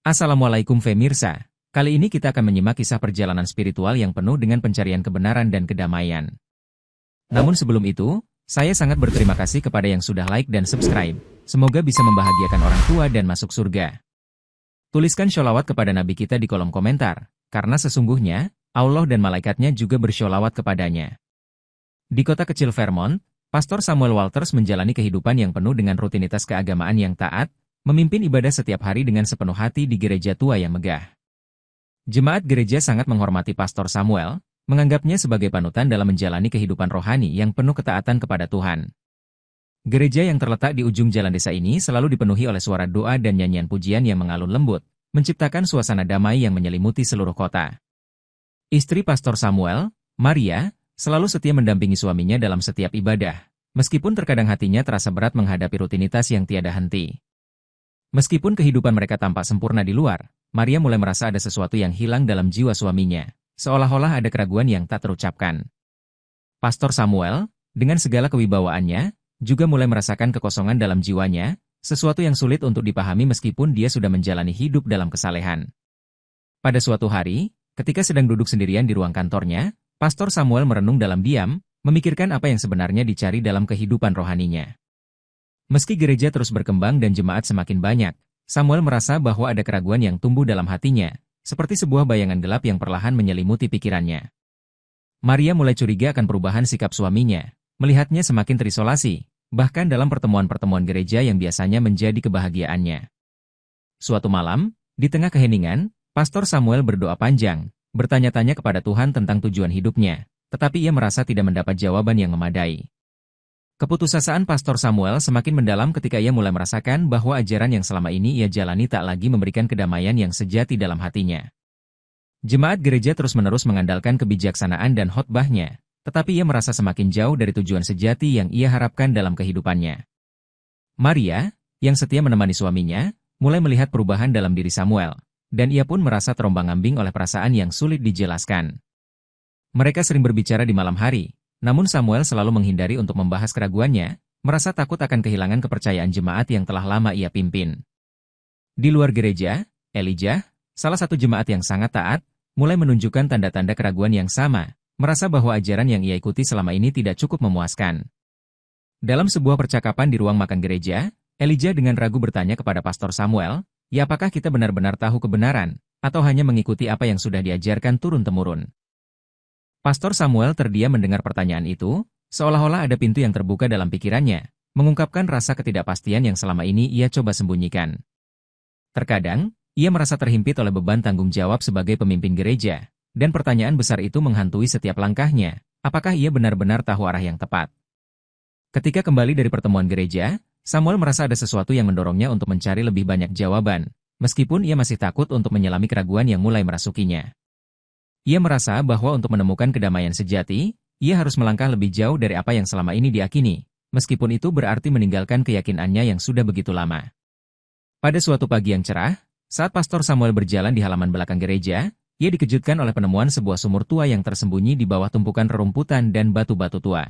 Assalamualaikum Femirsa. Kali ini kita akan menyimak kisah perjalanan spiritual yang penuh dengan pencarian kebenaran dan kedamaian. Namun sebelum itu, saya sangat berterima kasih kepada yang sudah like dan subscribe. Semoga bisa membahagiakan orang tua dan masuk surga. Tuliskan sholawat kepada Nabi kita di kolom komentar, karena sesungguhnya, Allah dan malaikatnya juga bersholawat kepadanya. Di kota kecil Vermont, Pastor Samuel Walters menjalani kehidupan yang penuh dengan rutinitas keagamaan yang taat, memimpin ibadah setiap hari dengan sepenuh hati di gereja tua yang megah. Jemaat gereja sangat menghormati Pastor Samuel, menganggapnya sebagai panutan dalam menjalani kehidupan rohani yang penuh ketaatan kepada Tuhan. Gereja yang terletak di ujung jalan desa ini selalu dipenuhi oleh suara doa dan nyanyian pujian yang mengalun lembut, menciptakan suasana damai yang menyelimuti seluruh kota. Istri Pastor Samuel, Maria, selalu setia mendampingi suaminya dalam setiap ibadah, meskipun terkadang hatinya terasa berat menghadapi rutinitas yang tiada henti. Meskipun kehidupan mereka tampak sempurna di luar, Maria mulai merasa ada sesuatu yang hilang dalam jiwa suaminya, seolah-olah ada keraguan yang tak terucapkan. Pastor Samuel, dengan segala kewibawaannya, juga mulai merasakan kekosongan dalam jiwanya, sesuatu yang sulit untuk dipahami meskipun dia sudah menjalani hidup dalam kesalehan. Pada suatu hari, ketika sedang duduk sendirian di ruang kantornya, Pastor Samuel merenung dalam diam, memikirkan apa yang sebenarnya dicari dalam kehidupan rohaninya. Meski gereja terus berkembang dan jemaat semakin banyak, Samuel merasa bahwa ada keraguan yang tumbuh dalam hatinya, seperti sebuah bayangan gelap yang perlahan menyelimuti pikirannya. Maria mulai curiga akan perubahan sikap suaminya, melihatnya semakin terisolasi, bahkan dalam pertemuan-pertemuan gereja yang biasanya menjadi kebahagiaannya. Suatu malam, di tengah keheningan, Pastor Samuel berdoa panjang, bertanya-tanya kepada Tuhan tentang tujuan hidupnya, tetapi ia merasa tidak mendapat jawaban yang memadai. Keputusasaan Pastor Samuel semakin mendalam ketika ia mulai merasakan bahwa ajaran yang selama ini ia jalani tak lagi memberikan kedamaian yang sejati dalam hatinya. Jemaat gereja terus-menerus mengandalkan kebijaksanaan dan khotbahnya, tetapi ia merasa semakin jauh dari tujuan sejati yang ia harapkan dalam kehidupannya. Maria, yang setia menemani suaminya, mulai melihat perubahan dalam diri Samuel, dan ia pun merasa terombang-ambing oleh perasaan yang sulit dijelaskan. Mereka sering berbicara di malam hari, namun Samuel selalu menghindari untuk membahas keraguannya, merasa takut akan kehilangan kepercayaan jemaat yang telah lama ia pimpin. Di luar gereja, Elijah, salah satu jemaat yang sangat taat, mulai menunjukkan tanda-tanda keraguan yang sama, merasa bahwa ajaran yang ia ikuti selama ini tidak cukup memuaskan. Dalam sebuah percakapan di ruang makan gereja, Elijah dengan ragu bertanya kepada Pastor Samuel, "Ya, apakah kita benar-benar tahu kebenaran, atau hanya mengikuti apa yang sudah diajarkan turun-temurun?" Pastor Samuel terdiam mendengar pertanyaan itu, seolah-olah ada pintu yang terbuka dalam pikirannya, mengungkapkan rasa ketidakpastian yang selama ini ia coba sembunyikan. Terkadang, ia merasa terhimpit oleh beban tanggung jawab sebagai pemimpin gereja, dan pertanyaan besar itu menghantui setiap langkahnya, apakah ia benar-benar tahu arah yang tepat? Ketika kembali dari pertemuan gereja, Samuel merasa ada sesuatu yang mendorongnya untuk mencari lebih banyak jawaban, meskipun ia masih takut untuk menyelami keraguan yang mulai merasukinya. Ia merasa bahwa untuk menemukan kedamaian sejati, ia harus melangkah lebih jauh dari apa yang selama ini diakini, meskipun itu berarti meninggalkan keyakinannya yang sudah begitu lama. Pada suatu pagi yang cerah, saat Pastor Samuel berjalan di halaman belakang gereja, ia dikejutkan oleh penemuan sebuah sumur tua yang tersembunyi di bawah tumpukan rerumputan dan batu-batu tua.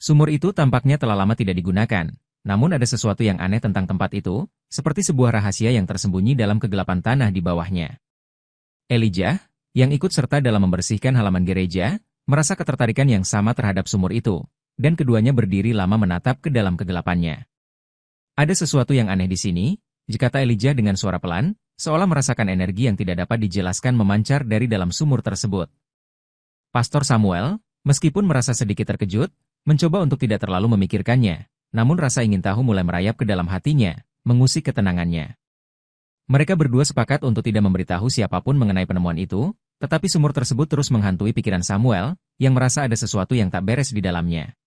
Sumur itu tampaknya telah lama tidak digunakan, namun ada sesuatu yang aneh tentang tempat itu, seperti sebuah rahasia yang tersembunyi dalam kegelapan tanah di bawahnya. Elijah, yang ikut serta dalam membersihkan halaman gereja, merasa ketertarikan yang sama terhadap sumur itu, dan keduanya berdiri lama menatap ke dalam kegelapannya. Ada sesuatu yang aneh di sini, kata Elijah dengan suara pelan, seolah merasakan energi yang tidak dapat dijelaskan memancar dari dalam sumur tersebut. Pastor Samuel, meskipun merasa sedikit terkejut, mencoba untuk tidak terlalu memikirkannya, namun rasa ingin tahu mulai merayap ke dalam hatinya, mengusik ketenangannya. Mereka berdua sepakat untuk tidak memberitahu siapapun mengenai penemuan itu, tetapi sumur tersebut terus menghantui pikiran Samuel, yang merasa ada sesuatu yang tak beres di dalamnya.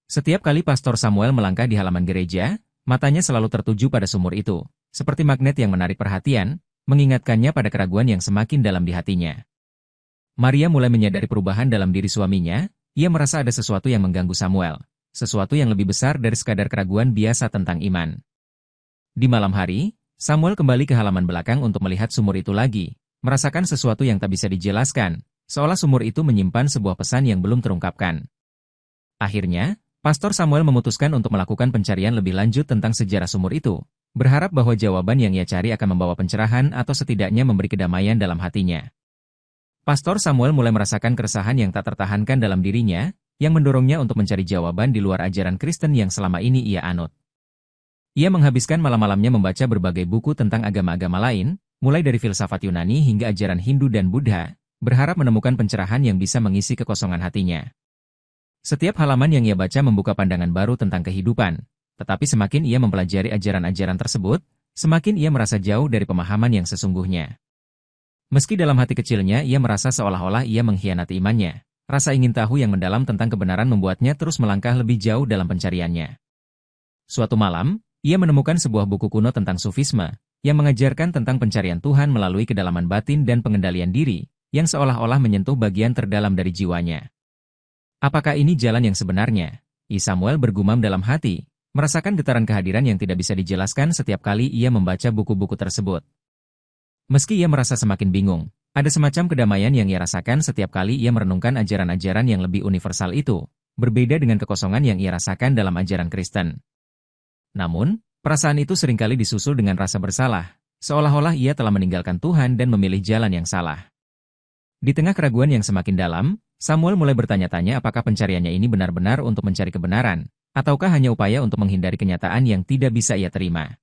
Setiap kali Pastor Samuel melangkah di halaman gereja, matanya selalu tertuju pada sumur itu, seperti magnet yang menarik perhatian, mengingatkannya pada keraguan yang semakin dalam di hatinya. Maria mulai menyadari perubahan dalam diri suaminya, ia merasa ada sesuatu yang mengganggu Samuel, sesuatu yang lebih besar dari sekadar keraguan biasa tentang iman. Di malam hari, Samuel kembali ke halaman belakang untuk melihat sumur itu lagi, merasakan sesuatu yang tak bisa dijelaskan, seolah sumur itu menyimpan sebuah pesan yang belum terungkapkan. Akhirnya, Pastor Samuel memutuskan untuk melakukan pencarian lebih lanjut tentang sejarah sumur itu, berharap bahwa jawaban yang ia cari akan membawa pencerahan atau setidaknya memberi kedamaian dalam hatinya. Pastor Samuel mulai merasakan keresahan yang tak tertahankan dalam dirinya, yang mendorongnya untuk mencari jawaban di luar ajaran Kristen yang selama ini ia anut. Ia menghabiskan malam-malamnya membaca berbagai buku tentang agama-agama lain, mulai dari filsafat Yunani hingga ajaran Hindu dan Buddha, berharap menemukan pencerahan yang bisa mengisi kekosongan hatinya. Setiap halaman yang ia baca membuka pandangan baru tentang kehidupan, tetapi semakin ia mempelajari ajaran-ajaran tersebut, semakin ia merasa jauh dari pemahaman yang sesungguhnya. Meski dalam hati kecilnya ia merasa seolah-olah ia mengkhianati imannya, rasa ingin tahu yang mendalam tentang kebenaran membuatnya terus melangkah lebih jauh dalam pencariannya. Suatu malam, ia menemukan sebuah buku kuno tentang sufisme, yang mengajarkan tentang pencarian Tuhan melalui kedalaman batin dan pengendalian diri, yang seolah-olah menyentuh bagian terdalam dari jiwanya. Apakah ini jalan yang sebenarnya? Samuel bergumam dalam hati, merasakan getaran kehadiran yang tidak bisa dijelaskan setiap kali ia membaca buku-buku tersebut. Meski ia merasa semakin bingung, ada semacam kedamaian yang ia rasakan setiap kali ia merenungkan ajaran-ajaran yang lebih universal itu, berbeda dengan kekosongan yang ia rasakan dalam ajaran Kristen. Namun, perasaan itu seringkali disusul dengan rasa bersalah, seolah-olah ia telah meninggalkan Tuhan dan memilih jalan yang salah. Di tengah keraguan yang semakin dalam, Samuel mulai bertanya-tanya apakah pencariannya ini benar-benar untuk mencari kebenaran, ataukah hanya upaya untuk menghindari kenyataan yang tidak bisa ia terima.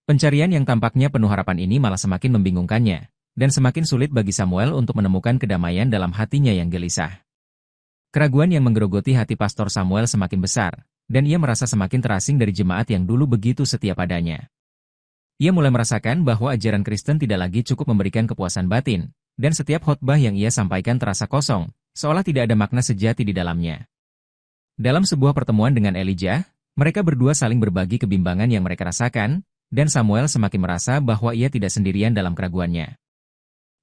Pencarian yang tampaknya penuh harapan ini malah semakin membingungkannya, dan semakin sulit bagi Samuel untuk menemukan kedamaian dalam hatinya yang gelisah. Keraguan yang menggerogoti hati Pastor Samuel semakin besar, dan ia merasa semakin terasing dari jemaat yang dulu begitu setia padanya. Ia mulai merasakan bahwa ajaran Kristen tidak lagi cukup memberikan kepuasan batin, dan setiap khotbah yang ia sampaikan terasa kosong, seolah tidak ada makna sejati di dalamnya. Dalam sebuah pertemuan dengan Elijah, mereka berdua saling berbagi kebimbangan yang mereka rasakan, dan Samuel semakin merasa bahwa ia tidak sendirian dalam keraguannya.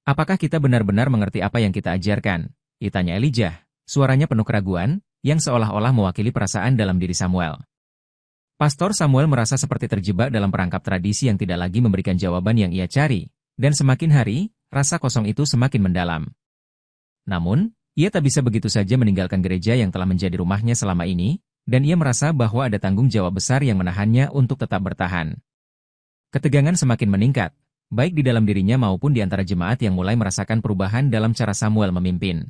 Apakah kita benar-benar mengerti apa yang kita ajarkan? Tanya Elijah, suaranya penuh keraguan, yang seolah-olah mewakili perasaan dalam diri Samuel. Pastor Samuel merasa seperti terjebak dalam perangkap tradisi yang tidak lagi memberikan jawaban yang ia cari, dan semakin hari, rasa kosong itu semakin mendalam. Namun, ia tak bisa begitu saja meninggalkan gereja yang telah menjadi rumahnya selama ini, dan ia merasa bahwa ada tanggung jawab besar yang menahannya untuk tetap bertahan. Ketegangan semakin meningkat, baik di dalam dirinya maupun di antara jemaat yang mulai merasakan perubahan dalam cara Samuel memimpin.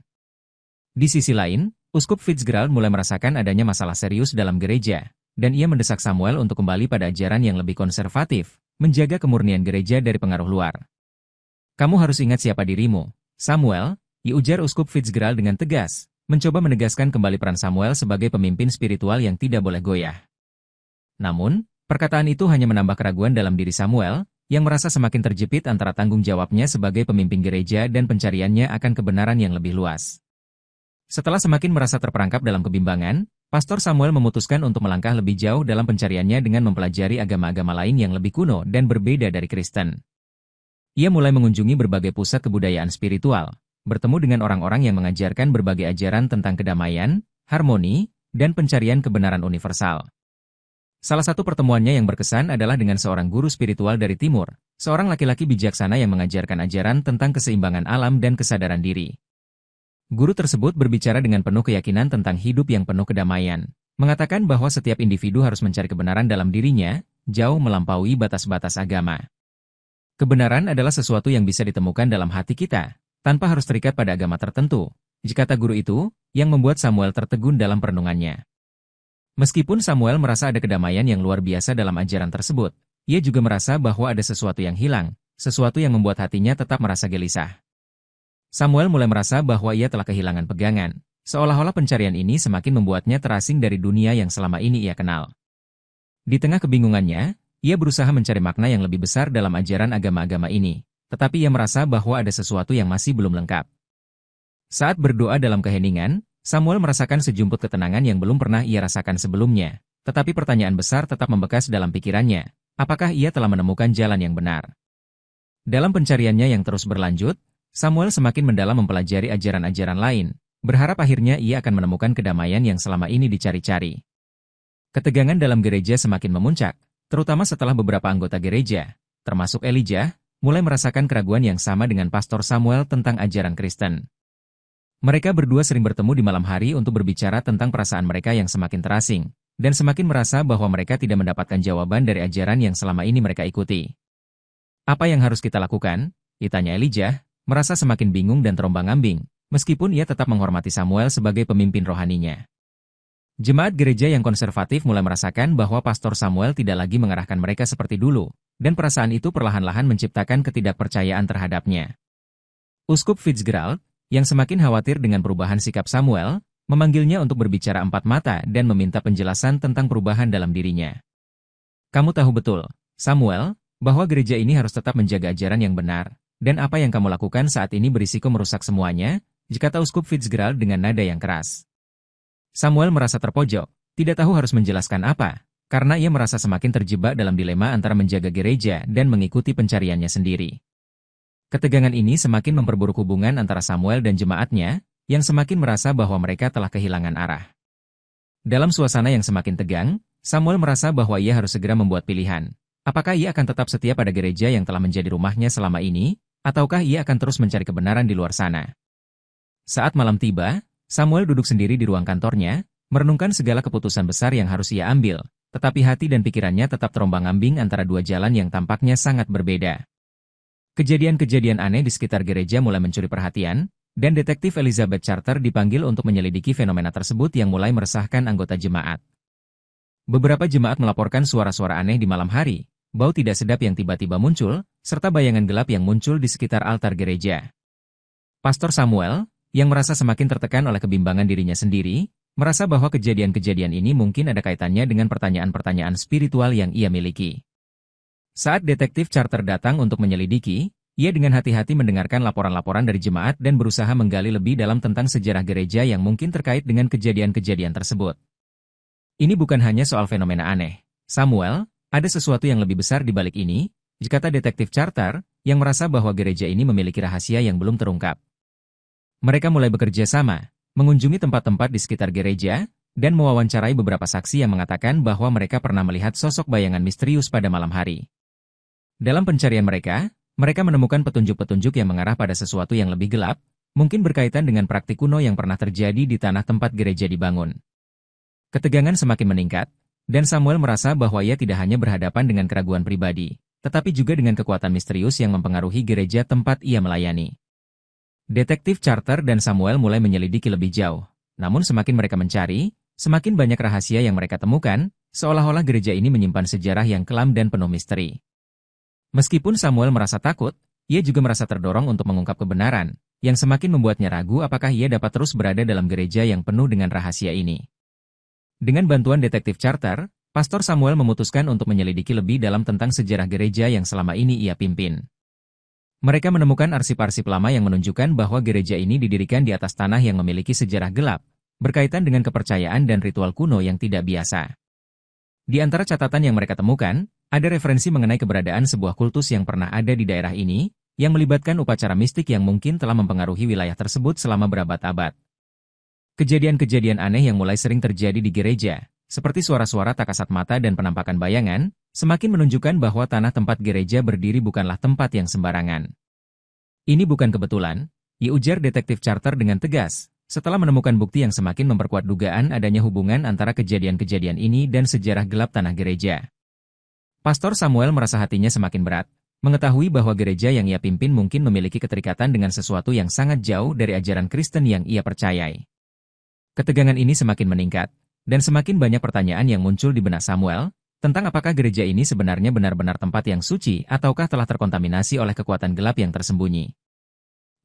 Di sisi lain, Uskup Fitzgerald mulai merasakan adanya masalah serius dalam gereja, dan ia mendesak Samuel untuk kembali pada ajaran yang lebih konservatif, menjaga kemurnian gereja dari pengaruh luar. Kamu harus ingat siapa dirimu, Samuel, ujar Uskup Fitzgerald dengan tegas, mencoba menegaskan kembali peran Samuel sebagai pemimpin spiritual yang tidak boleh goyah. Namun, perkataan itu hanya menambah keraguan dalam diri Samuel, yang merasa semakin terjepit antara tanggung jawabnya sebagai pemimpin gereja dan pencariannya akan kebenaran yang lebih luas. Setelah semakin merasa terperangkap dalam kebimbangan, Pastor Samuel memutuskan untuk melangkah lebih jauh dalam pencariannya dengan mempelajari agama-agama lain yang lebih kuno dan berbeda dari Kristen. Ia mulai mengunjungi berbagai pusat kebudayaan spiritual, bertemu dengan orang-orang yang mengajarkan berbagai ajaran tentang kedamaian, harmoni, dan pencarian kebenaran universal. Salah satu pertemuannya yang berkesan adalah dengan seorang guru spiritual dari Timur, seorang laki-laki bijaksana yang mengajarkan ajaran tentang keseimbangan alam dan kesadaran diri. Guru tersebut berbicara dengan penuh keyakinan tentang hidup yang penuh kedamaian, mengatakan bahwa setiap individu harus mencari kebenaran dalam dirinya, jauh melampaui batas-batas agama. Kebenaran adalah sesuatu yang bisa ditemukan dalam hati kita, tanpa harus terikat pada agama tertentu, kata guru itu, yang membuat Samuel tertegun dalam perenungannya. Meskipun Samuel merasa ada kedamaian yang luar biasa dalam ajaran tersebut, ia juga merasa bahwa ada sesuatu yang hilang, sesuatu yang membuat hatinya tetap merasa gelisah. Samuel mulai merasa bahwa ia telah kehilangan pegangan, seolah-olah pencarian ini semakin membuatnya terasing dari dunia yang selama ini ia kenal. Di tengah kebingungannya, ia berusaha mencari makna yang lebih besar dalam ajaran agama-agama ini, tetapi ia merasa bahwa ada sesuatu yang masih belum lengkap. Saat berdoa dalam keheningan, Samuel merasakan sejumput ketenangan yang belum pernah ia rasakan sebelumnya, tetapi pertanyaan besar tetap membekas dalam pikirannya, apakah ia telah menemukan jalan yang benar? Dalam pencariannya yang terus berlanjut, Samuel semakin mendalam mempelajari ajaran-ajaran lain, berharap akhirnya ia akan menemukan kedamaian yang selama ini dicari-cari. Ketegangan dalam gereja semakin memuncak, terutama setelah beberapa anggota gereja, termasuk Elijah, mulai merasakan keraguan yang sama dengan Pastor Samuel tentang ajaran Kristen. Mereka berdua sering bertemu di malam hari untuk berbicara tentang perasaan mereka yang semakin terasing, dan semakin merasa bahwa mereka tidak mendapatkan jawaban dari ajaran yang selama ini mereka ikuti. Apa yang harus kita lakukan? Ditanya Elijah, merasa semakin bingung dan terombang-ambing, meskipun ia tetap menghormati Samuel sebagai pemimpin rohaninya. Jemaat gereja yang konservatif mulai merasakan bahwa Pastor Samuel tidak lagi mengarahkan mereka seperti dulu, dan perasaan itu perlahan-lahan menciptakan ketidakpercayaan terhadapnya. Uskup Fitzgerald, yang semakin khawatir dengan perubahan sikap Samuel, memanggilnya untuk berbicara empat mata dan meminta penjelasan tentang perubahan dalam dirinya. Kamu tahu betul, Samuel, bahwa gereja ini harus tetap menjaga ajaran yang benar, dan apa yang kamu lakukan saat ini berisiko merusak semuanya, kata Uskup Fitzgerald dengan nada yang keras. Samuel merasa terpojok, tidak tahu harus menjelaskan apa, karena ia merasa semakin terjebak dalam dilema antara menjaga gereja dan mengikuti pencariannya sendiri. Ketegangan ini semakin memperburuk hubungan antara Samuel dan jemaatnya, yang semakin merasa bahwa mereka telah kehilangan arah. Dalam suasana yang semakin tegang, Samuel merasa bahwa ia harus segera membuat pilihan. Apakah ia akan tetap setia pada gereja yang telah menjadi rumahnya selama ini, ataukah ia akan terus mencari kebenaran di luar sana? Saat malam tiba, Samuel duduk sendiri di ruang kantornya, merenungkan segala keputusan besar yang harus ia ambil, tetapi hati dan pikirannya tetap terombang-ambing antara dua jalan yang tampaknya sangat berbeda. Kejadian-kejadian aneh di sekitar gereja mulai mencuri perhatian, dan detektif Elizabeth Charter dipanggil untuk menyelidiki fenomena tersebut yang mulai meresahkan anggota jemaat. Beberapa jemaat melaporkan suara-suara aneh di malam hari, bau tidak sedap yang tiba-tiba muncul, serta bayangan gelap yang muncul di sekitar altar gereja. Pastor Samuel, yang merasa semakin tertekan oleh kebimbangan dirinya sendiri, merasa bahwa kejadian-kejadian ini mungkin ada kaitannya dengan pertanyaan-pertanyaan spiritual yang ia miliki. Saat detektif Charter datang untuk menyelidiki, ia dengan hati-hati mendengarkan laporan-laporan dari jemaat dan berusaha menggali lebih dalam tentang sejarah gereja yang mungkin terkait dengan kejadian-kejadian tersebut. Ini bukan hanya soal fenomena aneh. Samuel, ada sesuatu yang lebih besar di balik ini, kata detektif Charter, yang merasa bahwa gereja ini memiliki rahasia yang belum terungkap. Mereka mulai bekerja sama, mengunjungi tempat-tempat di sekitar gereja, dan mewawancarai beberapa saksi yang mengatakan bahwa mereka pernah melihat sosok bayangan misterius pada malam hari. Dalam pencarian mereka menemukan petunjuk-petunjuk yang mengarah pada sesuatu yang lebih gelap, mungkin berkaitan dengan praktik kuno yang pernah terjadi di tanah tempat gereja dibangun. Ketegangan semakin meningkat, dan Samuel merasa bahwa ia tidak hanya berhadapan dengan keraguan pribadi, tetapi juga dengan kekuatan misterius yang mempengaruhi gereja tempat ia melayani. Detektif Charter dan Samuel mulai menyelidiki lebih jauh, namun semakin mereka mencari, semakin banyak rahasia yang mereka temukan, seolah-olah gereja ini menyimpan sejarah yang kelam dan penuh misteri. Meskipun Samuel merasa takut, ia juga merasa terdorong untuk mengungkap kebenaran, yang semakin membuatnya ragu apakah ia dapat terus berada dalam gereja yang penuh dengan rahasia ini. Dengan bantuan detektif Charter, Pastor Samuel memutuskan untuk menyelidiki lebih dalam tentang sejarah gereja yang selama ini ia pimpin. Mereka menemukan arsip-arsip lama yang menunjukkan bahwa gereja ini didirikan di atas tanah yang memiliki sejarah gelap, berkaitan dengan kepercayaan dan ritual kuno yang tidak biasa. Di antara catatan yang mereka temukan, ada referensi mengenai keberadaan sebuah kultus yang pernah ada di daerah ini, yang melibatkan upacara mistik yang mungkin telah mempengaruhi wilayah tersebut selama berabad-abad. Kejadian-kejadian aneh yang mulai sering terjadi di gereja, seperti suara-suara tak kasat mata dan penampakan bayangan, semakin menunjukkan bahwa tanah tempat gereja berdiri bukanlah tempat yang sembarangan. Ini bukan kebetulan, ujar detektif Charter dengan tegas, setelah menemukan bukti yang semakin memperkuat dugaan adanya hubungan antara kejadian-kejadian ini dan sejarah gelap tanah gereja. Pastor Samuel merasa hatinya semakin berat, mengetahui bahwa gereja yang ia pimpin mungkin memiliki keterikatan dengan sesuatu yang sangat jauh dari ajaran Kristen yang ia percayai. Ketegangan ini semakin meningkat, dan semakin banyak pertanyaan yang muncul di benak Samuel, tentang apakah gereja ini sebenarnya benar-benar tempat yang suci ataukah telah terkontaminasi oleh kekuatan gelap yang tersembunyi.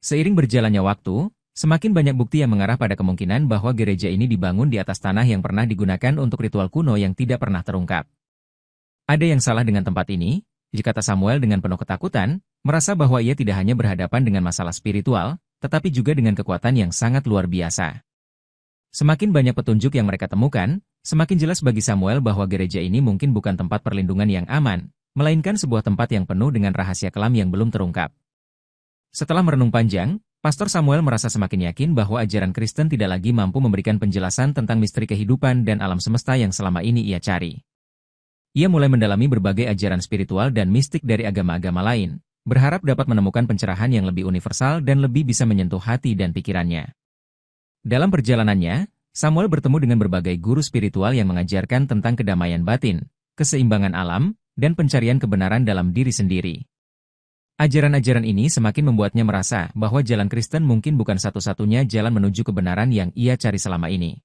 Seiring berjalannya waktu, semakin banyak bukti yang mengarah pada kemungkinan bahwa gereja ini dibangun di atas tanah yang pernah digunakan untuk ritual kuno yang tidak pernah terungkap. Ada yang salah dengan tempat ini, kata Samuel dengan penuh ketakutan, merasa bahwa ia tidak hanya berhadapan dengan masalah spiritual, tetapi juga dengan kekuatan yang sangat luar biasa. Semakin banyak petunjuk yang mereka temukan, semakin jelas bagi Samuel bahwa gereja ini mungkin bukan tempat perlindungan yang aman, melainkan sebuah tempat yang penuh dengan rahasia kelam yang belum terungkap. Setelah merenung panjang, Pastor Samuel merasa semakin yakin bahwa ajaran Kristen tidak lagi mampu memberikan penjelasan tentang misteri kehidupan dan alam semesta yang selama ini ia cari. Ia mulai mendalami berbagai ajaran spiritual dan mistik dari agama-agama lain, berharap dapat menemukan pencerahan yang lebih universal dan lebih bisa menyentuh hati dan pikirannya. Dalam perjalanannya, Samuel bertemu dengan berbagai guru spiritual yang mengajarkan tentang kedamaian batin, keseimbangan alam, dan pencarian kebenaran dalam diri sendiri. Ajaran-ajaran ini semakin membuatnya merasa bahwa jalan Kristen mungkin bukan satu-satunya jalan menuju kebenaran yang ia cari selama ini.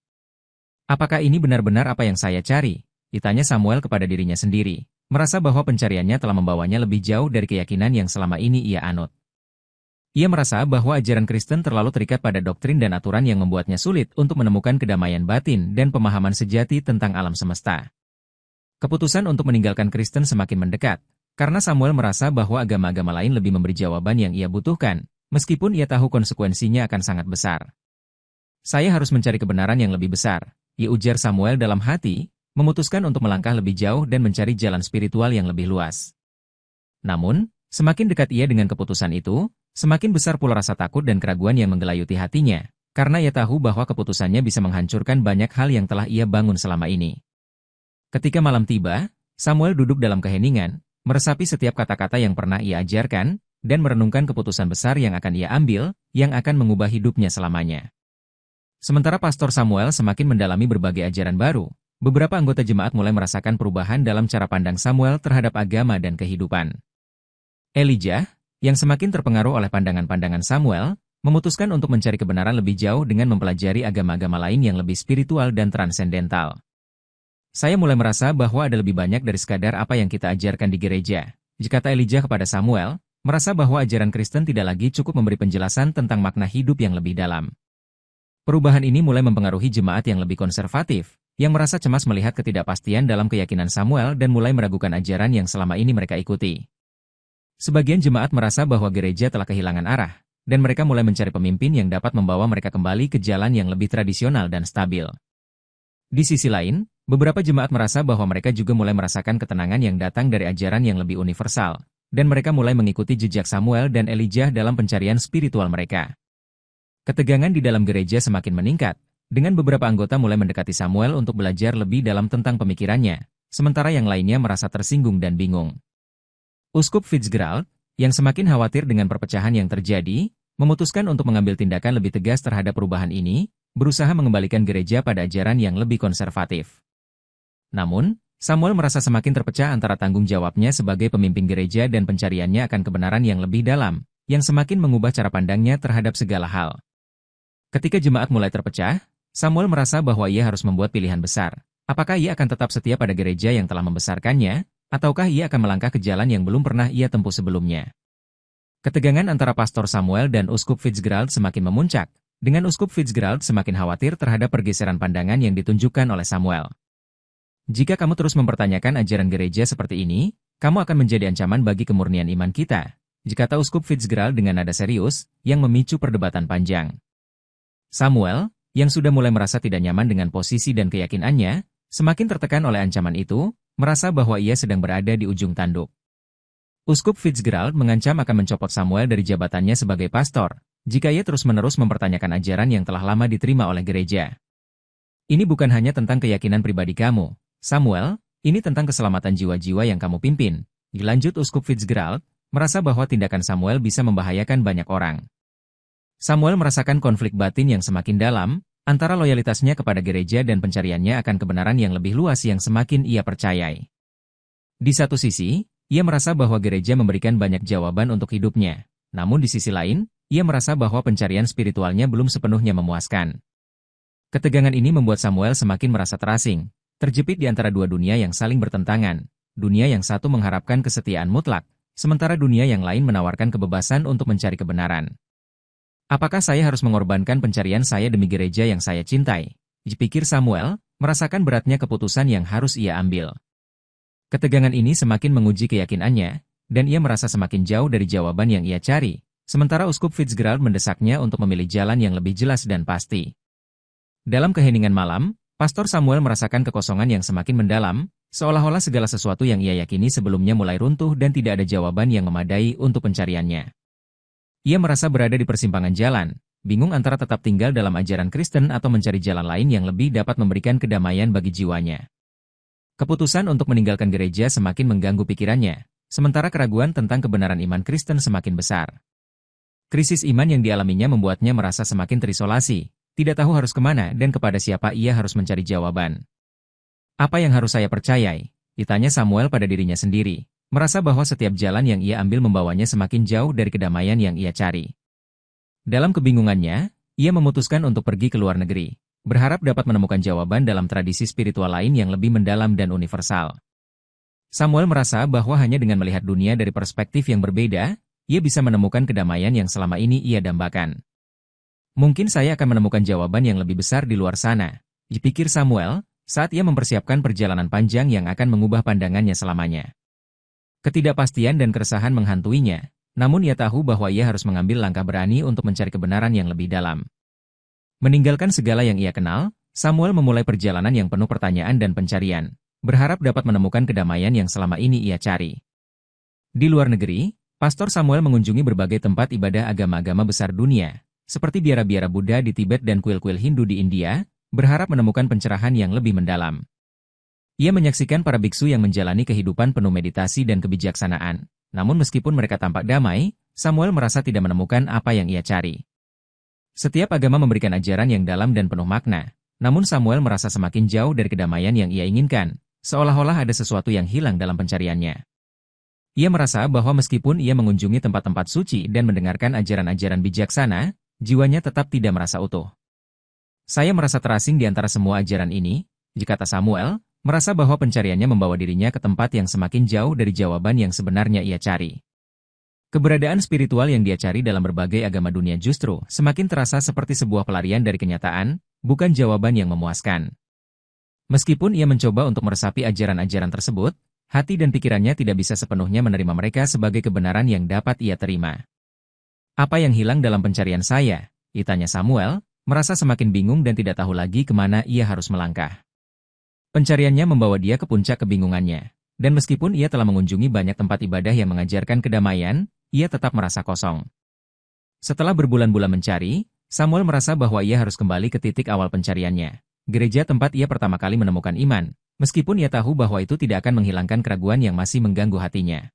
Apakah ini benar-benar apa yang saya cari? Ditanya Samuel kepada dirinya sendiri, merasa bahwa pencariannya telah membawanya lebih jauh dari keyakinan yang selama ini ia anut. Ia merasa bahwa ajaran Kristen terlalu terikat pada doktrin dan aturan yang membuatnya sulit untuk menemukan kedamaian batin dan pemahaman sejati tentang alam semesta. Keputusan untuk meninggalkan Kristen semakin mendekat, karena Samuel merasa bahwa agama-agama lain lebih memberi jawaban yang ia butuhkan, meskipun ia tahu konsekuensinya akan sangat besar. Saya harus mencari kebenaran yang lebih besar, ujar Samuel dalam hati, memutuskan untuk melangkah lebih jauh dan mencari jalan spiritual yang lebih luas. Namun, semakin dekat ia dengan keputusan itu, semakin besar pula rasa takut dan keraguan yang menggelayuti hatinya, karena ia tahu bahwa keputusannya bisa menghancurkan banyak hal yang telah ia bangun selama ini. Ketika malam tiba, Samuel duduk dalam keheningan, meresapi setiap kata-kata yang pernah ia ajarkan, dan merenungkan keputusan besar yang akan ia ambil, yang akan mengubah hidupnya selamanya. Sementara Pastor Samuel semakin mendalami berbagai ajaran baru, beberapa anggota jemaat mulai merasakan perubahan dalam cara pandang Samuel terhadap agama dan kehidupan. Elijah, yang semakin terpengaruh oleh pandangan-pandangan Samuel, memutuskan untuk mencari kebenaran lebih jauh dengan mempelajari agama-agama lain yang lebih spiritual dan transendental. Saya mulai merasa bahwa ada lebih banyak dari sekadar apa yang kita ajarkan di gereja, kata Elijah kepada Samuel, merasa bahwa ajaran Kristen tidak lagi cukup memberi penjelasan tentang makna hidup yang lebih dalam. Perubahan ini mulai mempengaruhi jemaat yang lebih konservatif, yang merasa cemas melihat ketidakpastian dalam keyakinan Samuel dan mulai meragukan ajaran yang selama ini mereka ikuti. Sebagian jemaat merasa bahwa gereja telah kehilangan arah, dan mereka mulai mencari pemimpin yang dapat membawa mereka kembali ke jalan yang lebih tradisional dan stabil. Di sisi lain, beberapa jemaat merasa bahwa mereka juga mulai merasakan ketenangan yang datang dari ajaran yang lebih universal, dan mereka mulai mengikuti jejak Samuel dan Elijah dalam pencarian spiritual mereka. Ketegangan di dalam gereja semakin meningkat, dengan beberapa anggota mulai mendekati Samuel untuk belajar lebih dalam tentang pemikirannya, sementara yang lainnya merasa tersinggung dan bingung. Uskup Fitzgerald, yang semakin khawatir dengan perpecahan yang terjadi, memutuskan untuk mengambil tindakan lebih tegas terhadap perubahan ini, berusaha mengembalikan gereja pada ajaran yang lebih konservatif. Namun, Samuel merasa semakin terpecah antara tanggung jawabnya sebagai pemimpin gereja dan pencariannya akan kebenaran yang lebih dalam, yang semakin mengubah cara pandangnya terhadap segala hal. Ketika jemaat mulai terpecah, Samuel merasa bahwa ia harus membuat pilihan besar. Apakah ia akan tetap setia pada gereja yang telah membesarkannya, ataukah ia akan melangkah ke jalan yang belum pernah ia tempuh sebelumnya? Ketegangan antara Pastor Samuel dan Uskup Fitzgerald semakin memuncak, dengan Uskup Fitzgerald semakin khawatir terhadap pergeseran pandangan yang ditunjukkan oleh Samuel. Jika kamu terus mempertanyakan ajaran gereja seperti ini, kamu akan menjadi ancaman bagi kemurnian iman kita, kata Uskup Fitzgerald dengan nada serius, yang memicu perdebatan panjang. Samuel, yang sudah mulai merasa tidak nyaman dengan posisi dan keyakinannya, semakin tertekan oleh ancaman itu, merasa bahwa ia sedang berada di ujung tanduk. Uskup Fitzgerald mengancam akan mencopot Samuel dari jabatannya sebagai pastor, jika ia terus-menerus mempertanyakan ajaran yang telah lama diterima oleh gereja. Ini bukan hanya tentang keyakinan pribadi kamu, Samuel, ini tentang keselamatan jiwa-jiwa yang kamu pimpin, dilanjut Uskup Fitzgerald, merasa bahwa tindakan Samuel bisa membahayakan banyak orang. Samuel merasakan konflik batin yang semakin dalam, antara loyalitasnya kepada gereja dan pencariannya akan kebenaran yang lebih luas yang semakin ia percayai. Di satu sisi, ia merasa bahwa gereja memberikan banyak jawaban untuk hidupnya, namun di sisi lain, ia merasa bahwa pencarian spiritualnya belum sepenuhnya memuaskan. Ketegangan ini membuat Samuel semakin merasa terasing, terjepit di antara dua dunia yang saling bertentangan, dunia yang satu mengharapkan kesetiaan mutlak, sementara dunia yang lain menawarkan kebebasan untuk mencari kebenaran. Apakah saya harus mengorbankan pencarian saya demi gereja yang saya cintai? Pikir Samuel, merasakan beratnya keputusan yang harus ia ambil. Ketegangan ini semakin menguji keyakinannya, dan ia merasa semakin jauh dari jawaban yang ia cari, sementara Uskup Fitzgerald mendesaknya untuk memilih jalan yang lebih jelas dan pasti. Dalam keheningan malam, Pastor Samuel merasakan kekosongan yang semakin mendalam, seolah-olah segala sesuatu yang ia yakini sebelumnya mulai runtuh dan tidak ada jawaban yang memadai untuk pencariannya. Ia merasa berada di persimpangan jalan, bingung antara tetap tinggal dalam ajaran Kristen atau mencari jalan lain yang lebih dapat memberikan kedamaian bagi jiwanya. Keputusan untuk meninggalkan gereja semakin mengganggu pikirannya, sementara keraguan tentang kebenaran iman Kristen semakin besar. Krisis iman yang dialaminya membuatnya merasa semakin terisolasi, Tidak tahu harus kemana dan kepada siapa ia harus mencari jawaban. Apa yang harus saya percayai? Ditanya Samuel pada dirinya sendiri, merasa bahwa setiap jalan yang ia ambil membawanya semakin jauh dari kedamaian yang ia cari. Dalam kebingungannya, ia memutuskan untuk pergi ke luar negeri, berharap dapat menemukan jawaban dalam tradisi spiritual lain yang lebih mendalam dan universal. Samuel merasa bahwa hanya dengan melihat dunia dari perspektif yang berbeda, ia bisa menemukan kedamaian yang selama ini ia dambakan. Mungkin saya akan menemukan jawaban yang lebih besar di luar sana, dipikir Samuel, saat ia mempersiapkan perjalanan panjang yang akan mengubah pandangannya selamanya. Ketidakpastian dan keresahan menghantuinya, namun ia tahu bahwa ia harus mengambil langkah berani untuk mencari kebenaran yang lebih dalam. Meninggalkan segala yang ia kenal, Samuel memulai perjalanan yang penuh pertanyaan dan pencarian, berharap dapat menemukan kedamaian yang selama ini ia cari. Di luar negeri, Pastor Samuel mengunjungi berbagai tempat ibadah agama-agama besar dunia, seperti biara-biara Buddha di Tibet dan kuil-kuil Hindu di India, berharap menemukan pencerahan yang lebih mendalam. Ia menyaksikan para biksu yang menjalani kehidupan penuh meditasi dan kebijaksanaan. Namun meskipun mereka tampak damai, Samuel merasa tidak menemukan apa yang ia cari. Setiap agama memberikan ajaran yang dalam dan penuh makna, namun Samuel merasa semakin jauh dari kedamaian yang ia inginkan, seolah-olah ada sesuatu yang hilang dalam pencariannya. Ia merasa bahwa meskipun ia mengunjungi tempat-tempat suci dan mendengarkan ajaran-ajaran bijaksana, jiwanya tetap tidak merasa utuh. Saya merasa terasing di antara semua ajaran ini, kata Samuel, merasa bahwa pencariannya membawa dirinya ke tempat yang semakin jauh dari jawaban yang sebenarnya ia cari. Keberadaan spiritual yang dia cari dalam berbagai agama dunia justru semakin terasa seperti sebuah pelarian dari kenyataan, bukan jawaban yang memuaskan. Meskipun ia mencoba untuk meresapi ajaran-ajaran tersebut, hati dan pikirannya tidak bisa sepenuhnya menerima mereka sebagai kebenaran yang dapat ia terima. Apa yang hilang dalam pencarian saya? Tanya Samuel, merasa semakin bingung dan tidak tahu lagi kemana ia harus melangkah. Pencariannya membawa dia ke puncak kebingungannya, dan meskipun ia telah mengunjungi banyak tempat ibadah yang mengajarkan kedamaian, ia tetap merasa kosong. Setelah berbulan-bulan mencari, Samuel merasa bahwa ia harus kembali ke titik awal pencariannya, gereja tempat ia pertama kali menemukan iman, meskipun ia tahu bahwa itu tidak akan menghilangkan keraguan yang masih mengganggu hatinya.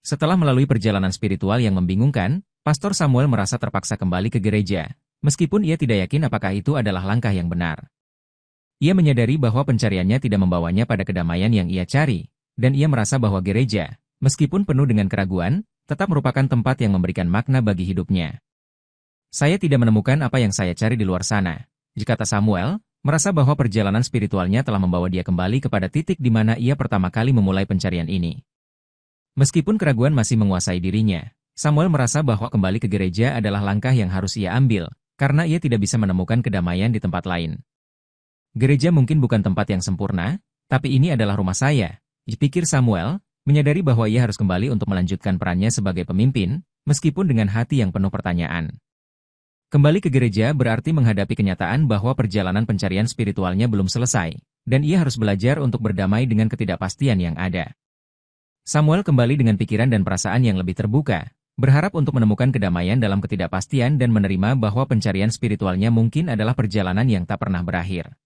Setelah melalui perjalanan spiritual yang membingungkan, Pastor Samuel merasa terpaksa kembali ke gereja, meskipun ia tidak yakin apakah itu adalah langkah yang benar. Ia menyadari bahwa pencariannya tidak membawanya pada kedamaian yang ia cari, dan ia merasa bahwa gereja, meskipun penuh dengan keraguan, tetap merupakan tempat yang memberikan makna bagi hidupnya. Saya tidak menemukan apa yang saya cari di luar sana, kata Samuel, merasa bahwa perjalanan spiritualnya telah membawa dia kembali kepada titik di mana ia pertama kali memulai pencarian ini. Meskipun keraguan masih menguasai dirinya, Samuel merasa bahwa kembali ke gereja adalah langkah yang harus ia ambil, karena ia tidak bisa menemukan kedamaian di tempat lain. Gereja mungkin bukan tempat yang sempurna, tapi ini adalah rumah saya, pikir Samuel, menyadari bahwa ia harus kembali untuk melanjutkan perannya sebagai pemimpin, meskipun dengan hati yang penuh pertanyaan. Kembali ke gereja berarti menghadapi kenyataan bahwa perjalanan pencarian spiritualnya belum selesai, dan ia harus belajar untuk berdamai dengan ketidakpastian yang ada. Samuel kembali dengan pikiran dan perasaan yang lebih terbuka, berharap untuk menemukan kedamaian dalam ketidakpastian dan menerima bahwa pencarian spiritualnya mungkin adalah perjalanan yang tak pernah berakhir.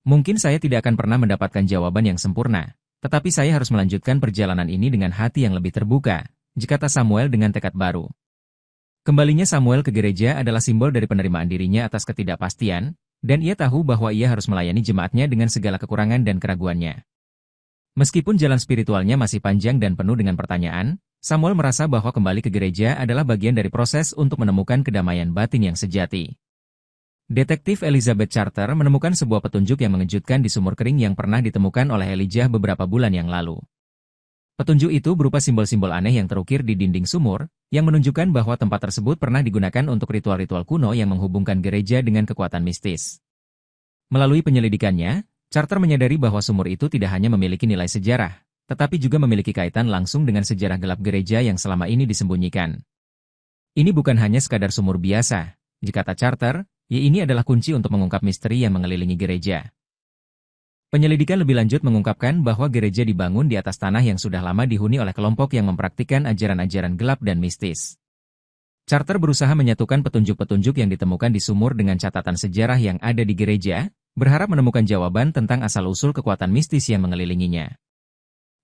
Mungkin saya tidak akan pernah mendapatkan jawaban yang sempurna, tetapi saya harus melanjutkan perjalanan ini dengan hati yang lebih terbuka, kata Samuel dengan tekad baru. Kembalinya Samuel ke gereja adalah simbol dari penerimaan dirinya atas ketidakpastian, dan ia tahu bahwa ia harus melayani jemaatnya dengan segala kekurangan dan keraguannya. Meskipun jalan spiritualnya masih panjang dan penuh dengan pertanyaan, Samuel merasa bahwa kembali ke gereja adalah bagian dari proses untuk menemukan kedamaian batin yang sejati. Detektif Elizabeth Charter menemukan sebuah petunjuk yang mengejutkan di sumur kering yang pernah ditemukan oleh Elijah beberapa bulan yang lalu. Petunjuk itu berupa simbol-simbol aneh yang terukir di dinding sumur, yang menunjukkan bahwa tempat tersebut pernah digunakan untuk ritual-ritual kuno yang menghubungkan gereja dengan kekuatan mistis. Melalui penyelidikannya, Charter menyadari bahwa sumur itu tidak hanya memiliki nilai sejarah, tetapi juga memiliki kaitan langsung dengan sejarah gelap gereja yang selama ini disembunyikan. Ini bukan hanya sekadar sumur biasa, kata Charter, ini adalah kunci untuk mengungkap misteri yang mengelilingi gereja. Penyelidikan lebih lanjut mengungkapkan bahwa gereja dibangun di atas tanah yang sudah lama dihuni oleh kelompok yang mempraktikkan ajaran-ajaran gelap dan mistis. Charter berusaha menyatukan petunjuk-petunjuk yang ditemukan di sumur dengan catatan sejarah yang ada di gereja, berharap menemukan jawaban tentang asal-usul kekuatan mistis yang mengelilinginya.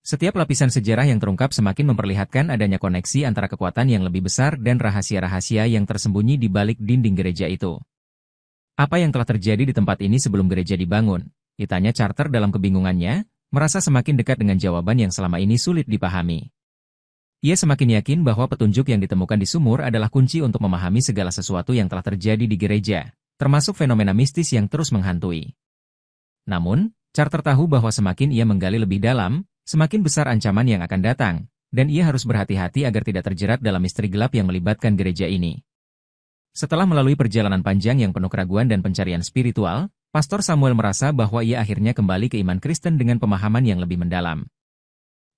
Setiap lapisan sejarah yang terungkap semakin memperlihatkan adanya koneksi antara kekuatan yang lebih besar dan rahasia-rahasia yang tersembunyi di balik dinding gereja itu. Apa yang telah terjadi di tempat ini sebelum gereja dibangun? Ditanya Carter dalam kebingungannya, merasa semakin dekat dengan jawaban yang selama ini sulit dipahami. Ia semakin yakin bahwa petunjuk yang ditemukan di sumur adalah kunci untuk memahami segala sesuatu yang telah terjadi di gereja, termasuk fenomena mistis yang terus menghantui. Namun, Carter tahu bahwa semakin ia menggali lebih dalam, semakin besar ancaman yang akan datang, dan ia harus berhati-hati agar tidak terjerat dalam misteri gelap yang melibatkan gereja ini. Setelah melalui perjalanan panjang yang penuh keraguan dan pencarian spiritual, Pastor Samuel merasa bahwa ia akhirnya kembali ke iman Kristen dengan pemahaman yang lebih mendalam.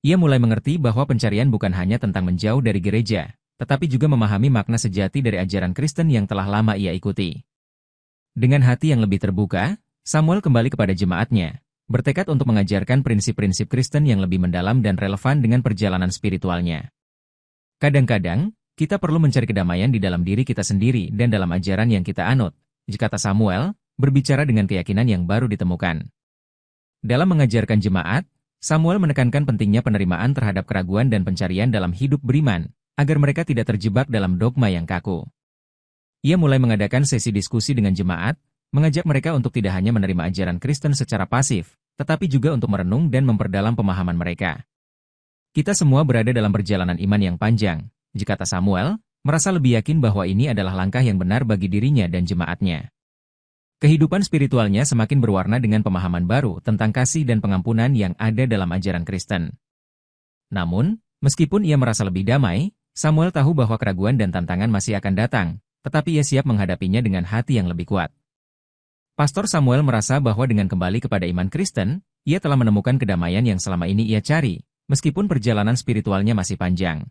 Ia mulai mengerti bahwa pencarian bukan hanya tentang menjauh dari gereja, tetapi juga memahami makna sejati dari ajaran Kristen yang telah lama ia ikuti. Dengan hati yang lebih terbuka, Samuel kembali kepada jemaatnya, bertekad untuk mengajarkan prinsip-prinsip Kristen yang lebih mendalam dan relevan dengan perjalanan spiritualnya. Kadang-kadang, kita perlu mencari kedamaian di dalam diri kita sendiri dan dalam ajaran yang kita anut, kata Samuel, berbicara dengan keyakinan yang baru ditemukan. Dalam mengajarkan jemaat, Samuel menekankan pentingnya penerimaan terhadap keraguan dan pencarian dalam hidup beriman, agar mereka tidak terjebak dalam dogma yang kaku. Ia mulai mengadakan sesi diskusi dengan jemaat, mengajak mereka untuk tidak hanya menerima ajaran Kristen secara pasif, tetapi juga untuk merenung dan memperdalam pemahaman mereka. Kita semua berada dalam perjalanan iman yang panjang, kata Samuel, merasa lebih yakin bahwa ini adalah langkah yang benar bagi dirinya dan jemaatnya. Kehidupan spiritualnya semakin berwarna dengan pemahaman baru tentang kasih dan pengampunan yang ada dalam ajaran Kristen. Namun, meskipun ia merasa lebih damai, Samuel tahu bahwa keraguan dan tantangan masih akan datang, tetapi ia siap menghadapinya dengan hati yang lebih kuat. Pastor Samuel merasa bahwa dengan kembali kepada iman Kristen, ia telah menemukan kedamaian yang selama ini ia cari, meskipun perjalanan spiritualnya masih panjang.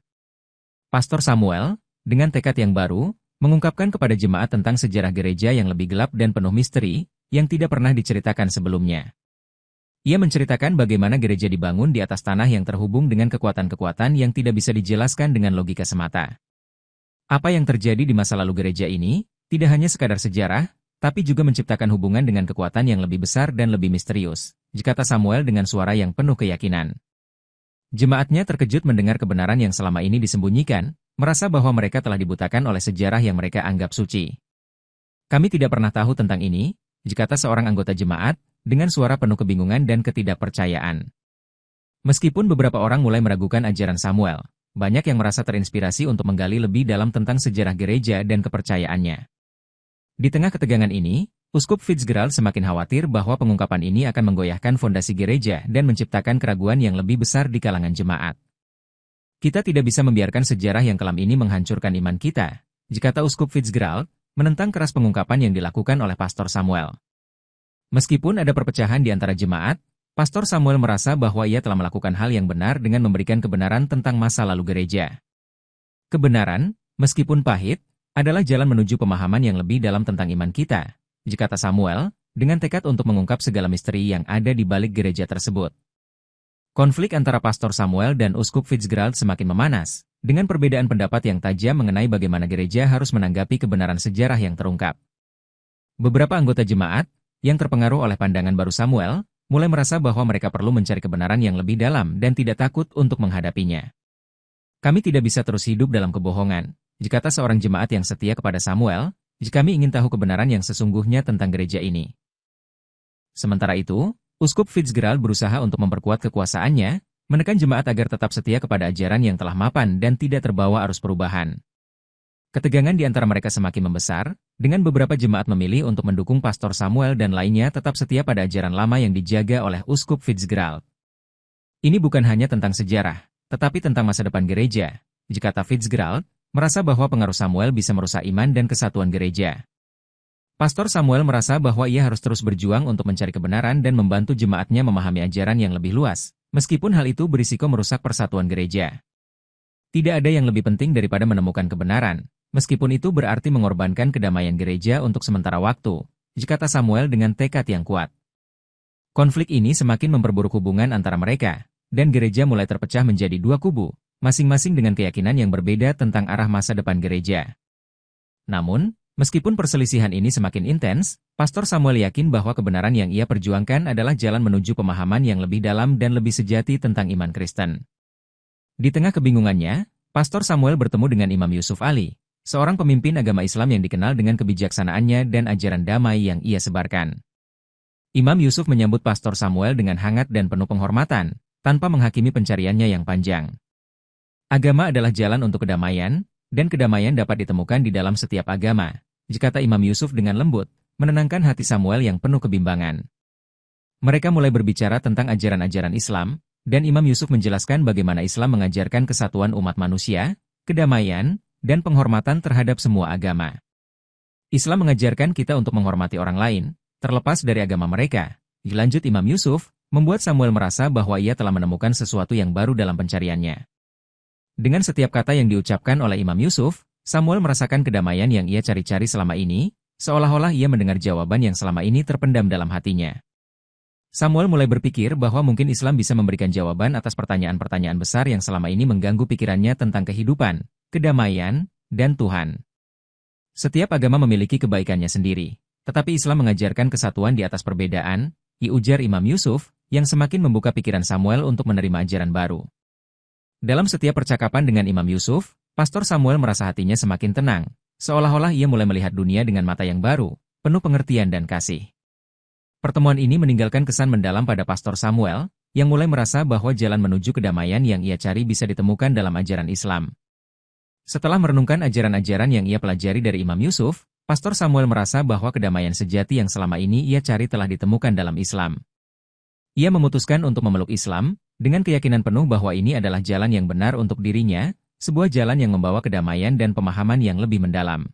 Pastor Samuel, dengan tekad yang baru, mengungkapkan kepada jemaat tentang sejarah gereja yang lebih gelap dan penuh misteri, yang tidak pernah diceritakan sebelumnya. Ia menceritakan bagaimana gereja dibangun di atas tanah yang terhubung dengan kekuatan-kekuatan yang tidak bisa dijelaskan dengan logika semata. Apa yang terjadi di masa lalu gereja ini, tidak hanya sekadar sejarah, tapi juga menciptakan hubungan dengan kekuatan yang lebih besar dan lebih misterius, kata Samuel dengan suara yang penuh keyakinan. Jemaatnya terkejut mendengar kebenaran yang selama ini disembunyikan, merasa bahwa mereka telah dibutakan oleh sejarah yang mereka anggap suci. Kami tidak pernah tahu tentang ini, kata seorang anggota jemaat, dengan suara penuh kebingungan dan ketidakpercayaan. Meskipun beberapa orang mulai meragukan ajaran Samuel, banyak yang merasa terinspirasi untuk menggali lebih dalam tentang sejarah gereja dan kepercayaannya. Di tengah ketegangan ini, Uskup Fitzgerald semakin khawatir bahwa pengungkapan ini akan menggoyahkan fondasi gereja dan menciptakan keraguan yang lebih besar di kalangan jemaat. Kita tidak bisa membiarkan sejarah yang kelam ini menghancurkan iman kita, kata Uskup Fitzgerald, menentang keras pengungkapan yang dilakukan oleh Pastor Samuel. Meskipun ada perpecahan di antara jemaat, Pastor Samuel merasa bahwa ia telah melakukan hal yang benar dengan memberikan kebenaran tentang masa lalu gereja. Kebenaran, meskipun pahit, adalah jalan menuju pemahaman yang lebih dalam tentang iman kita, kata Samuel, dengan tekad untuk mengungkap segala misteri yang ada di balik gereja tersebut. Konflik antara Pastor Samuel dan Uskup Fitzgerald semakin memanas, dengan perbedaan pendapat yang tajam mengenai bagaimana gereja harus menanggapi kebenaran sejarah yang terungkap. Beberapa anggota jemaat, yang terpengaruh oleh pandangan baru Samuel, mulai merasa bahwa mereka perlu mencari kebenaran yang lebih dalam dan tidak takut untuk menghadapinya. Kami tidak bisa terus hidup dalam kebohongan, kata seorang jemaat yang setia kepada Samuel, jika kami ingin tahu kebenaran yang sesungguhnya tentang gereja ini. Sementara itu, Uskup Fitzgerald berusaha untuk memperkuat kekuasaannya, menekan jemaat agar tetap setia kepada ajaran yang telah mapan dan tidak terbawa arus perubahan. Ketegangan di antara mereka semakin membesar, dengan beberapa jemaat memilih untuk mendukung Pastor Samuel dan lainnya tetap setia pada ajaran lama yang dijaga oleh Uskup Fitzgerald. Ini bukan hanya tentang sejarah, tetapi tentang masa depan gereja, kata Fitzgerald, merasa bahwa pengaruh Samuel bisa merusak iman dan kesatuan gereja. Pastor Samuel merasa bahwa ia harus terus berjuang untuk mencari kebenaran dan membantu jemaatnya memahami ajaran yang lebih luas, meskipun hal itu berisiko merusak persatuan gereja. Tidak ada yang lebih penting daripada menemukan kebenaran, meskipun itu berarti mengorbankan kedamaian gereja untuk sementara waktu, kata Samuel dengan tekad yang kuat. Konflik ini semakin memperburuk hubungan antara mereka, dan gereja mulai terpecah menjadi dua kubu, masing-masing dengan keyakinan yang berbeda tentang arah masa depan gereja. Namun, meskipun perselisihan ini semakin intens, Pastor Samuel yakin bahwa kebenaran yang ia perjuangkan adalah jalan menuju pemahaman yang lebih dalam dan lebih sejati tentang iman Kristen. Di tengah kebingungannya, Pastor Samuel bertemu dengan Imam Yusuf Ali, seorang pemimpin agama Islam yang dikenal dengan kebijaksanaannya dan ajaran damai yang ia sebarkan. Imam Yusuf menyambut Pastor Samuel dengan hangat dan penuh penghormatan, tanpa menghakimi pencariannya yang panjang. Agama adalah jalan untuk kedamaian, dan kedamaian dapat ditemukan di dalam setiap agama, kata Imam Yusuf dengan lembut, menenangkan hati Samuel yang penuh kebimbangan. Mereka mulai berbicara tentang ajaran-ajaran Islam, dan Imam Yusuf menjelaskan bagaimana Islam mengajarkan kesatuan umat manusia, kedamaian, dan penghormatan terhadap semua agama. Islam mengajarkan kita untuk menghormati orang lain, terlepas dari agama mereka. Dilanjut Imam Yusuf, membuat Samuel merasa bahwa ia telah menemukan sesuatu yang baru dalam pencariannya. Dengan setiap kata yang diucapkan oleh Imam Yusuf, Samuel merasakan kedamaian yang ia cari-cari selama ini, seolah-olah ia mendengar jawaban yang selama ini terpendam dalam hatinya. Samuel mulai berpikir bahwa mungkin Islam bisa memberikan jawaban atas pertanyaan-pertanyaan besar yang selama ini mengganggu pikirannya tentang kehidupan, kedamaian, dan Tuhan. Setiap agama memiliki kebaikannya sendiri, tetapi Islam mengajarkan kesatuan di atas perbedaan, ujar Imam Yusuf, yang semakin membuka pikiran Samuel untuk menerima ajaran baru. Dalam setiap percakapan dengan Imam Yusuf, Pastor Samuel merasa hatinya semakin tenang, seolah-olah ia mulai melihat dunia dengan mata yang baru, penuh pengertian dan kasih. Pertemuan ini meninggalkan kesan mendalam pada Pastor Samuel, yang mulai merasa bahwa jalan menuju kedamaian yang ia cari bisa ditemukan dalam ajaran Islam. Setelah merenungkan ajaran-ajaran yang ia pelajari dari Imam Yusuf, Pastor Samuel merasa bahwa kedamaian sejati yang selama ini ia cari telah ditemukan dalam Islam. Ia memutuskan untuk memeluk Islam, dengan keyakinan penuh bahwa ini adalah jalan yang benar untuk dirinya, sebuah jalan yang membawa kedamaian dan pemahaman yang lebih mendalam.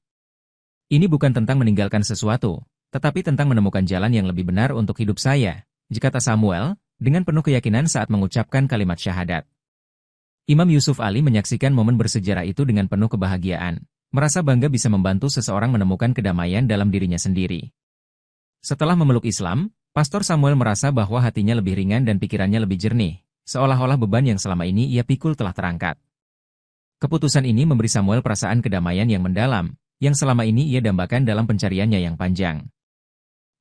Ini bukan tentang meninggalkan sesuatu, tetapi tentang menemukan jalan yang lebih benar untuk hidup saya, kata Samuel, dengan penuh keyakinan saat mengucapkan kalimat syahadat. Imam Yusuf Ali menyaksikan momen bersejarah itu dengan penuh kebahagiaan, merasa bangga bisa membantu seseorang menemukan kedamaian dalam dirinya sendiri. Setelah memeluk Islam, Pastor Samuel merasa bahwa hatinya lebih ringan dan pikirannya lebih jernih, seolah-olah beban yang selama ini ia pikul telah terangkat. Keputusan ini memberi Samuel perasaan kedamaian yang mendalam, yang selama ini ia dambakan dalam pencariannya yang panjang.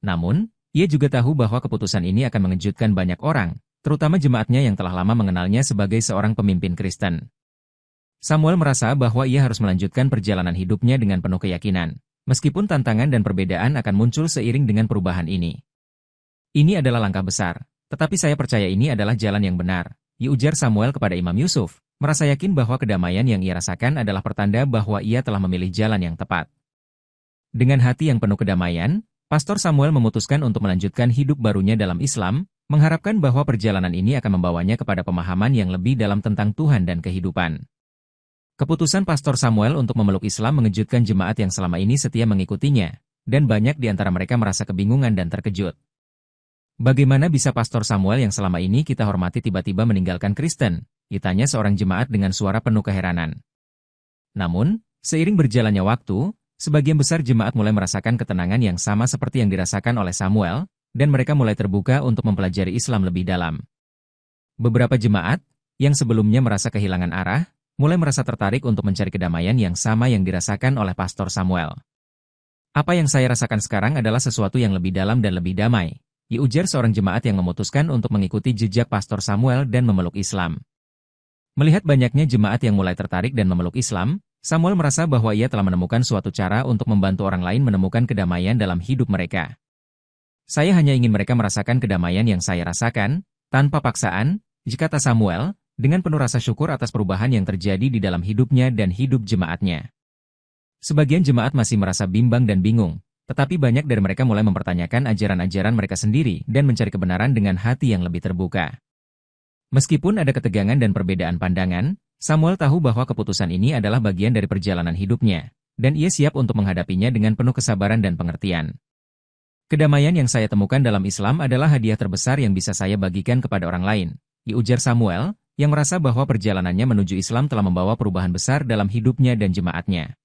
Namun, ia juga tahu bahwa keputusan ini akan mengejutkan banyak orang, terutama jemaatnya yang telah lama mengenalnya sebagai seorang pemimpin Kristen. Samuel merasa bahwa ia harus melanjutkan perjalanan hidupnya dengan penuh keyakinan, meskipun tantangan dan perbedaan akan muncul seiring dengan perubahan ini. Ini adalah langkah besar, tetapi saya percaya ini adalah jalan yang benar, ujar Samuel kepada Imam Yusuf, merasa yakin bahwa kedamaian yang ia rasakan adalah pertanda bahwa ia telah memilih jalan yang tepat. Dengan hati yang penuh kedamaian, Pastor Samuel memutuskan untuk melanjutkan hidup barunya dalam Islam, mengharapkan bahwa perjalanan ini akan membawanya kepada pemahaman yang lebih dalam tentang Tuhan dan kehidupan. Keputusan Pastor Samuel untuk memeluk Islam mengejutkan jemaat yang selama ini setia mengikutinya, dan banyak di antara mereka merasa kebingungan dan terkejut. Bagaimana bisa Pastor Samuel yang selama ini kita hormati tiba-tiba meninggalkan Kristen? Ditanya seorang jemaat dengan suara penuh keheranan. Namun, seiring berjalannya waktu, sebagian besar jemaat mulai merasakan ketenangan yang sama seperti yang dirasakan oleh Samuel, dan mereka mulai terbuka untuk mempelajari Islam lebih dalam. Beberapa jemaat, yang sebelumnya merasa kehilangan arah, mulai merasa tertarik untuk mencari kedamaian yang sama yang dirasakan oleh Pastor Samuel. Apa yang saya rasakan sekarang adalah sesuatu yang lebih dalam dan lebih damai, ujar seorang jemaat yang memutuskan untuk mengikuti jejak Pastor Samuel dan memeluk Islam. Melihat banyaknya jemaat yang mulai tertarik dan memeluk Islam, Samuel merasa bahwa ia telah menemukan suatu cara untuk membantu orang lain menemukan kedamaian dalam hidup mereka. Saya hanya ingin mereka merasakan kedamaian yang saya rasakan, tanpa paksaan, kata Samuel, dengan penuh rasa syukur atas perubahan yang terjadi di dalam hidupnya dan hidup jemaatnya. Sebagian jemaat masih merasa bimbang dan bingung, tetapi banyak dari mereka mulai mempertanyakan ajaran-ajaran mereka sendiri dan mencari kebenaran dengan hati yang lebih terbuka. Meskipun ada ketegangan dan perbedaan pandangan, Samuel tahu bahwa keputusan ini adalah bagian dari perjalanan hidupnya, dan ia siap untuk menghadapinya dengan penuh kesabaran dan pengertian. Kedamaian yang saya temukan dalam Islam adalah hadiah terbesar yang bisa saya bagikan kepada orang lain, ujar Samuel, yang merasa bahwa perjalanannya menuju Islam telah membawa perubahan besar dalam hidupnya dan jemaatnya.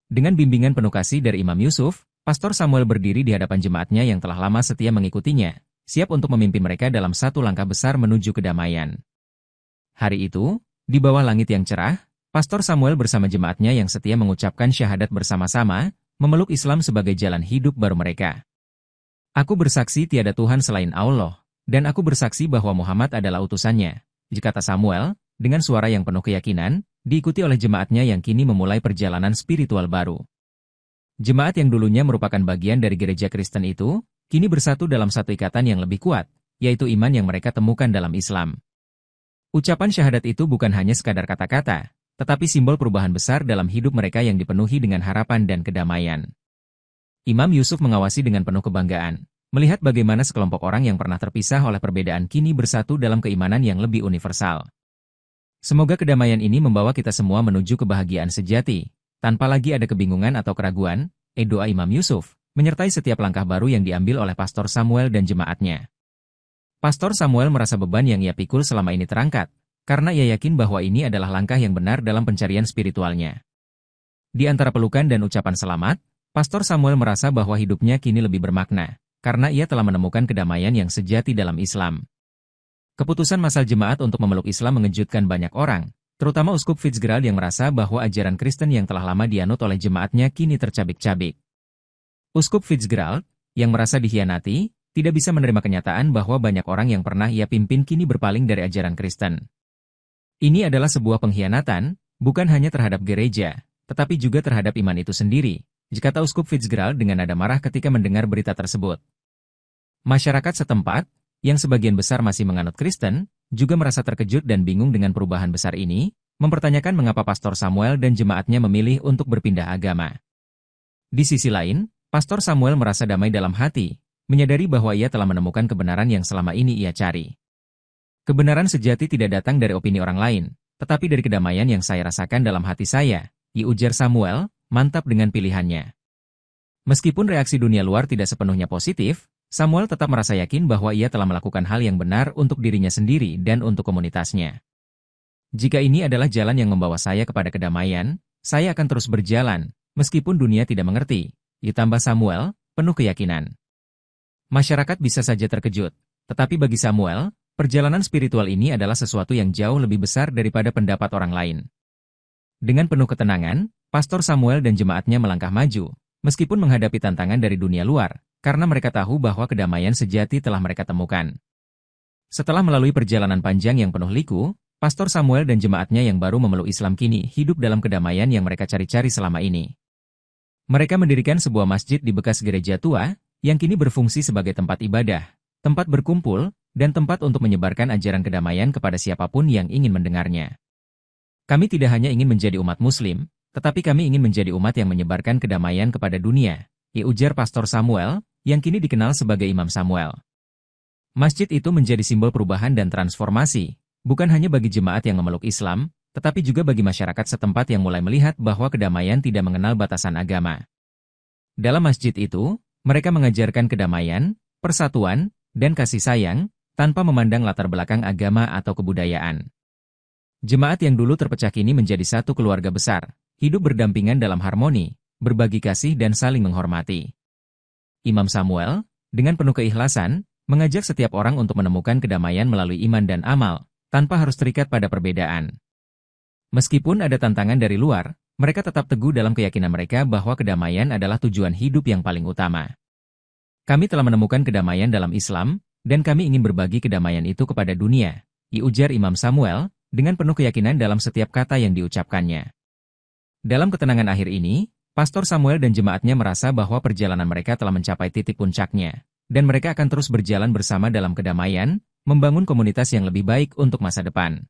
Dengan bimbingan penuh kasih dari Imam Yusuf, Pastor Samuel berdiri di hadapan jemaatnya yang telah lama setia mengikutinya, siap untuk memimpin mereka dalam satu langkah besar menuju kedamaian. Hari itu, di bawah langit yang cerah, Pastor Samuel bersama jemaatnya yang setia mengucapkan syahadat bersama-sama, memeluk Islam sebagai jalan hidup baru mereka. Aku bersaksi tiada Tuhan selain Allah, dan aku bersaksi bahwa Muhammad adalah utusannya, kata Samuel, dengan suara yang penuh keyakinan, diikuti oleh jemaatnya yang kini memulai perjalanan spiritual baru. Jemaat yang dulunya merupakan bagian dari gereja Kristen itu, kini bersatu dalam satu ikatan yang lebih kuat, yaitu iman yang mereka temukan dalam Islam. Ucapan syahadat itu bukan hanya sekadar kata-kata, tetapi simbol perubahan besar dalam hidup mereka yang dipenuhi dengan harapan dan kedamaian. Imam Yusuf mengawasi dengan penuh kebanggaan, melihat bagaimana sekelompok orang yang pernah terpisah oleh perbedaan kini bersatu dalam keimanan yang lebih universal. Semoga kedamaian ini membawa kita semua menuju kebahagiaan sejati, tanpa lagi ada kebingungan atau keraguan, doa Imam Yusuf, menyertai setiap langkah baru yang diambil oleh Pastor Samuel dan jemaatnya. Pastor Samuel merasa beban yang ia pikul selama ini terangkat, karena ia yakin bahwa ini adalah langkah yang benar dalam pencarian spiritualnya. Di antara pelukan dan ucapan selamat, Pastor Samuel merasa bahwa hidupnya kini lebih bermakna, karena ia telah menemukan kedamaian yang sejati dalam Islam. Keputusan masal jemaat untuk memeluk Islam mengejutkan banyak orang, terutama Uskup Fitzgerald yang merasa bahwa ajaran Kristen yang telah lama dianut oleh jemaatnya kini tercabik-cabik. Uskup Fitzgerald, yang merasa dikhianati, tidak bisa menerima kenyataan bahwa banyak orang yang pernah ia pimpin kini berpaling dari ajaran Kristen. Ini adalah sebuah pengkhianatan, bukan hanya terhadap gereja, tetapi juga terhadap iman itu sendiri, kata Uskup Fitzgerald dengan nada marah ketika mendengar berita tersebut. Masyarakat setempat, yang sebagian besar masih menganut Kristen, juga merasa terkejut dan bingung dengan perubahan besar ini, mempertanyakan mengapa Pastor Samuel dan jemaatnya memilih untuk berpindah agama. Di sisi lain, Pastor Samuel merasa damai dalam hati, menyadari bahwa ia telah menemukan kebenaran yang selama ini ia cari. Kebenaran sejati tidak datang dari opini orang lain, tetapi dari kedamaian yang saya rasakan dalam hati saya, ujar Samuel, mantap dengan pilihannya. Meskipun reaksi dunia luar tidak sepenuhnya positif, Samuel tetap merasa yakin bahwa ia telah melakukan hal yang benar untuk dirinya sendiri dan untuk komunitasnya. Jika ini adalah jalan yang membawa saya kepada kedamaian, saya akan terus berjalan, meskipun dunia tidak mengerti, ditambah Samuel, penuh keyakinan. Masyarakat bisa saja terkejut, tetapi bagi Samuel, perjalanan spiritual ini adalah sesuatu yang jauh lebih besar daripada pendapat orang lain. Dengan penuh ketenangan, Pastor Samuel dan jemaatnya melangkah maju, meskipun menghadapi tantangan dari dunia luar, karena mereka tahu bahwa kedamaian sejati telah mereka temukan. Setelah melalui perjalanan panjang yang penuh liku, Pastor Samuel dan jemaatnya yang baru memeluk Islam kini hidup dalam kedamaian yang mereka cari-cari selama ini. Mereka mendirikan sebuah masjid di bekas gereja tua, yang kini berfungsi sebagai tempat ibadah, tempat berkumpul, dan tempat untuk menyebarkan ajaran kedamaian kepada siapapun yang ingin mendengarnya. Kami tidak hanya ingin menjadi umat Muslim, tetapi kami ingin menjadi umat yang menyebarkan kedamaian kepada dunia, ujar Pastor Samuel, yang kini dikenal sebagai Imam Samuel. Masjid itu menjadi simbol perubahan dan transformasi, bukan hanya bagi jemaat yang memeluk Islam, tetapi juga bagi masyarakat setempat yang mulai melihat bahwa kedamaian tidak mengenal batasan agama. Dalam masjid itu, mereka mengajarkan kedamaian, persatuan, dan kasih sayang, tanpa memandang latar belakang agama atau kebudayaan. Jemaat yang dulu terpecah kini menjadi satu keluarga besar, hidup berdampingan dalam harmoni, berbagi kasih dan saling menghormati. Imam Samuel, dengan penuh keikhlasan, mengajak setiap orang untuk menemukan kedamaian melalui iman dan amal, tanpa harus terikat pada perbedaan. Meskipun ada tantangan dari luar, mereka tetap teguh dalam keyakinan mereka bahwa kedamaian adalah tujuan hidup yang paling utama. Kami telah menemukan kedamaian dalam Islam, dan kami ingin berbagi kedamaian itu kepada dunia, ujar Imam Samuel, dengan penuh keyakinan dalam setiap kata yang diucapkannya. Dalam ketenangan akhir ini, Pastor Samuel dan jemaatnya merasa bahwa perjalanan mereka telah mencapai titik puncaknya, dan mereka akan terus berjalan bersama dalam kedamaian, membangun komunitas yang lebih baik untuk masa depan.